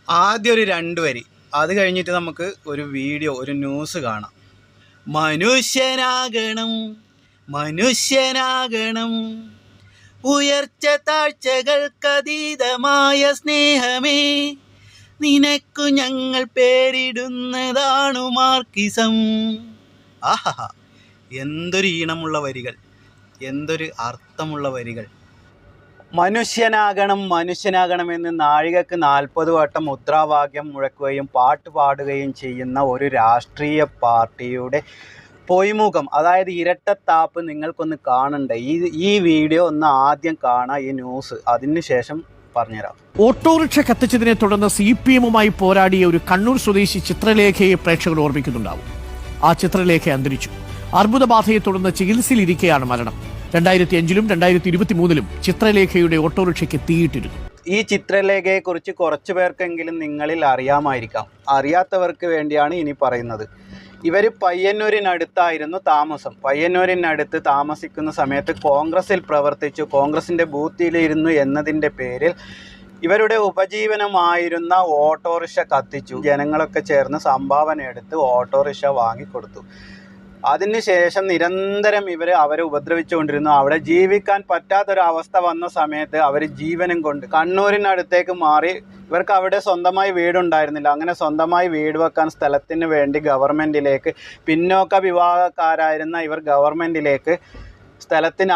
ആദ്യം ഒരു 2 വരി, അത് കഴിഞ്ഞിട്ട് നമുക്ക് ഒരു വീഡിയോ, ഒരു ന്യൂസ് കാണാം. മനുഷ്യനാകണം മനുഷ്യനാകണം, ഉയർച്ച താഴ്ചകൾക്കതീതമായ സ്നേഹമേ, നിനക്കു ഞങ്ങൾ പേരിടുന്നതാണു മാർക്കിസം. ആഹാ, എന്തൊരു ഈണമുള്ള വരികൾ, എന്തൊരു അർത്ഥമുള്ള വരികൾ. മനുഷ്യനാകണം മനുഷ്യനാകണമെന്ന് നാഴികക്ക് 40 വട്ടം മുദ്രാവാക്യം മുഴക്കുകയും പാട്ട് പാടുകയും ചെയ്യുന്ന ഒരു രാഷ്ട്രീയ പാർട്ടിയുടെ പൊയ്മുഖം, അതായത് ഇരട്ടത്താപ്പ് നിങ്ങൾക്കൊന്ന് കാണണ്ടേ. ഈ വീഡിയോ ഒന്ന് ആദ്യം കാണാം, ഈ ന്യൂസ്, അതിനുശേഷം പറഞ്ഞുതരാം. ഓട്ടോറിക്ഷ കത്തിച്ചതിനെ തുടർന്ന് CPM-ഉമായി പോരാടിയ ഒരു കണ്ണൂർ സ്വദേശി ചിത്രലേഖയെ പ്രേക്ഷകർ ഓർമ്മിക്കുന്നുണ്ടാവും. ആ ചിത്രലേഖ അന്തരിച്ചു. അർബുദബാധയെ തുടർന്ന് ചികിത്സയിലിരിക്കെയാണ് മരണം. 2005-ലും 2023-ലും ചിത്രലേഖയുടെ ഓട്ടോറിക്ഷയ്ക്ക് തീയിട്ടിരുന്നു. ഈ ചിത്രലേഖയെക്കുറിച്ച് കുറച്ചു പേർക്കെങ്കിലും നിങ്ങളിൽ അറിയാമായിരിക്കാം. അറിയാത്തവർക്ക് വേണ്ടിയാണ് ഇനി പറയുന്നത്. ഇവർ പയ്യന്നൂരിനടുത്തായിരുന്നു താമസം. പയ്യന്നൂരിനടുത്ത് താമസിക്കുന്ന സമയത്ത് കോൺഗ്രസിൽ പ്രവർത്തിച്ചു, കോൺഗ്രസിൻ്റെ ബൂത്തിലിരുന്നു എന്നതിൻ്റെ പേരിൽ ഇവരുടെ ഉപജീവനമായിരുന്ന ഓട്ടോറിക്ഷ കത്തിച്ചു. ജനങ്ങളൊക്കെ ചേർന്ന് സംഭാവന എടുത്ത് ഓട്ടോറിക്ഷ വാങ്ങിക്കൊടുത്തു. അതിനുശേഷം നിരന്തരം അവരെ ഉപദ്രവിച്ചുകൊണ്ടിരുന്നു. അവിടെ ജീവിക്കാൻ പറ്റാത്തൊരവസ്ഥ വന്ന സമയത്ത് അവർ ജീവനും കൊണ്ട് കണ്ണൂരിനടുത്തേക്ക് മാറി. ഇവർക്ക് അവിടെ സ്വന്തമായി വീടുണ്ടായിരുന്നില്ല. അങ്ങനെ സ്വന്തമായി വീട് വെക്കാൻ സ്ഥലത്തിന് വേണ്ടി ഗവൺമെൻറ്റിലേക്ക്, പിന്നോക്ക വിഭാഗക്കാരായിരുന്ന ഇവർ ഗവൺമെൻറ്റിലേക്ക് സ്ഥലത്തിന്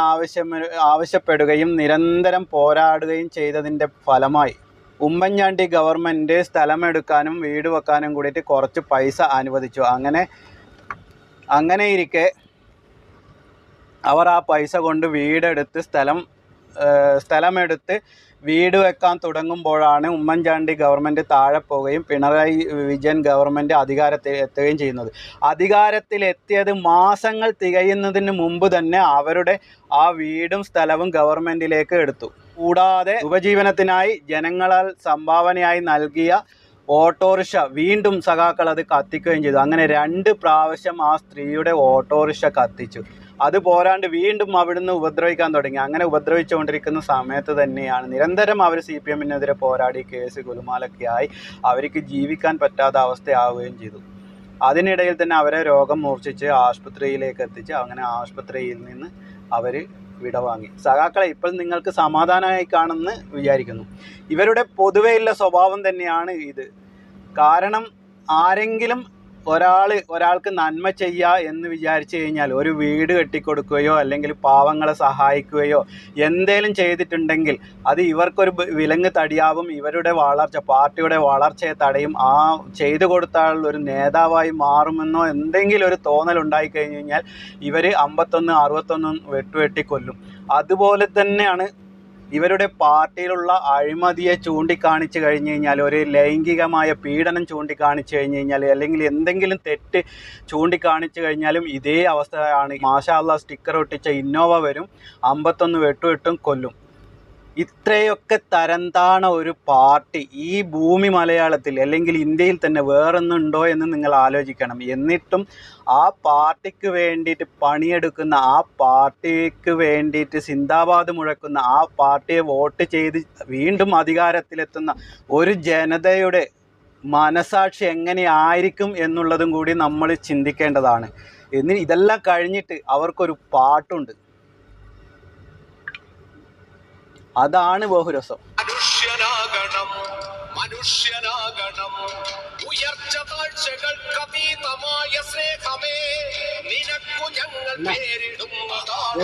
ആവശ്യപ്പെടുകയും നിരന്തരം പോരാടുകയും ചെയ്തതിൻ്റെ ഫലമായി ഉമ്മൻചാണ്ടി ഗവൺമെൻറ് സ്ഥലമെടുക്കാനും വീട് വെക്കാനും കൂടിയിട്ട് കുറച്ച് പൈസ അനുവദിച്ചു. അങ്ങനെ ഇരിക്കെ അവർ ആ പൈസ കൊണ്ട് വീടെടുത്ത് സ്ഥലമെടുത്ത് വീട് വെക്കാൻ തുടങ്ങുമ്പോഴാണ് ഉമ്മൻചാണ്ടി ഗവൺമെൻറ് താഴെ പോവുകയും പിണറായി വിജയൻ ഗവൺമെൻറ് അധികാരത്തിൽ എത്തുകയും ചെയ്യുന്നത്. അധികാരത്തിലെത്തിയത് മാസങ്ങൾ തികയുന്നതിന് മുമ്പ് തന്നെ അവരുടെ ആ വീടും സ്ഥലവും ഗവൺമെൻറ്റിലേക്ക് എടുത്തു. കൂടാതെ ഉപജീവനത്തിനായി ജനങ്ങളാൽ സംഭാവനയായി നൽകിയ ഓട്ടോറിക്ഷ വീണ്ടും സഖാക്കൾ അത് കത്തിക്കുകയും ചെയ്തു. അങ്ങനെ 2 പ്രാവശ്യം ആ സ്ത്രീയുടെ ഓട്ടോറിക്ഷ കത്തിച്ചു. അത് പോരാണ്ട് വീണ്ടും അവിടുന്ന് ഉപദ്രവിക്കാൻ തുടങ്ങി. അങ്ങനെ ഉപദ്രവിച്ചുകൊണ്ടിരിക്കുന്ന സമയത്ത് തന്നെയാണ് നിരന്തരം അവർ CPM-നെതിരെ പോരാടി കേസ് കുലുമാലൊക്കെയായി അവർക്ക് ജീവിക്കാൻ പറ്റാത്ത അവസ്ഥയാവുകയും ചെയ്തു. അതിനിടയിൽ തന്നെ അവരെ രോഗം മൂർച്ഛിച്ച് ആശുപത്രിയിലേക്ക് എത്തിച്ച് അങ്ങനെ ആശുപത്രിയിൽ നിന്ന് അവർ വിടവാങ്ങി. സഖാക്കളെ, ഇപ്പോൾ നിങ്ങൾക്ക് സമാധാനമായി കാണുമെന്ന് വിചാരിക്കുന്നു. ഇവരുടെ പൊതുവെയുള്ള സ്വഭാവം തന്നെയാണ് ഇത്. കാരണം ആരെങ്കിലും ഒരാൾക്ക് നന്മ ചെയ്യുക എന്ന് വിചാരിച്ചു കഴിഞ്ഞാൽ, ഒരു വീട് കെട്ടിക്കൊടുക്കുകയോ അല്ലെങ്കിൽ പാവങ്ങളെ സഹായിക്കുകയോ എന്തേലും ചെയ്തിട്ടുണ്ടെങ്കിൽ അത് ഇവർക്കൊരു വിലങ്ങ് തടിയാവും. ഇവരുടെ വളർച്ച, പാർട്ടിയുടെ വളർച്ചയെ തടയും. ആ ചെയ്തു കൊടുത്താൽ ഒരു നേതാവായി മാറുമെന്നോ എന്തെങ്കിലും ഒരു തോന്നൽ ഉണ്ടായിക്കഴിഞ്ഞ് കഴിഞ്ഞാൽ ഇവർ 51, 61 വെട്ടുവെട്ടിക്കൊല്ലും. അതുപോലെ തന്നെയാണ് ഇവരുടെ പാർട്ടിയിലുള്ള അഴിമതിയെ ചൂണ്ടിക്കാണിച്ച് കഴിഞ്ഞ് കഴിഞ്ഞാൽ, ഒരു ലൈംഗികമായ പീഡനം ചൂണ്ടിക്കാണിച്ച് കഴിഞ്ഞ് കഴിഞ്ഞാൽ, അല്ലെങ്കിൽ എന്തെങ്കിലും തെറ്റ് ചൂണ്ടിക്കാണിച്ച് കഴിഞ്ഞാലും ഇതേ അവസ്ഥയാണ്. മാഷാ അല്ലാഹ് സ്റ്റിക്കർ ഒട്ടിച്ച ഇന്നോവ വരും, 51 വെട്ടും കൊല്ലും. ഇത്രയൊക്കെ തരംതാണ ഒരു പാർട്ടി ഈ ഭൂമി മലയാളത്തിൽ അല്ലെങ്കിൽ ഇന്ത്യയിൽ തന്നെ വേറൊന്നുണ്ടോ എന്ന് നിങ്ങൾ ആലോചിക്കണം. എന്നിട്ടും ആ പാർട്ടിക്ക് വേണ്ടിയിട്ട് പണിയെടുക്കുന്ന, ആ പാർട്ടിക്ക് വേണ്ടിയിട്ട് സിന്ദാബാദ് മുഴക്കുന്ന, ആ പാർട്ടിയെ വോട്ട് ചെയ്ത് വീണ്ടും അധികാരത്തിലെത്തുന്ന ഒരു ജനതയുടെ മനസാക്ഷി എങ്ങനെയായിരിക്കും എന്നുള്ളതും കൂടി നമ്മൾ ചിന്തിക്കേണ്ടതാണ്. ഇതെല്ലാം കഴിഞ്ഞിട്ട് അവർക്കൊരു പാട്ടുണ്ട്. അതാണ് ബഹുരസം. മനുഷ്യനാകണം ഉയർച്ച താഴ്ചകൾക്കതീതമായ സ്നേഹമേ, നിനക്കു ഞങ്ങൾ പേരിടുന്നതാണ്.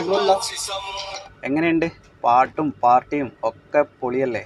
എങ്ങനെയുണ്ട്? പാട്ടും പാർട്ടിയും ഒക്കെ പൊളിയല്ലേ?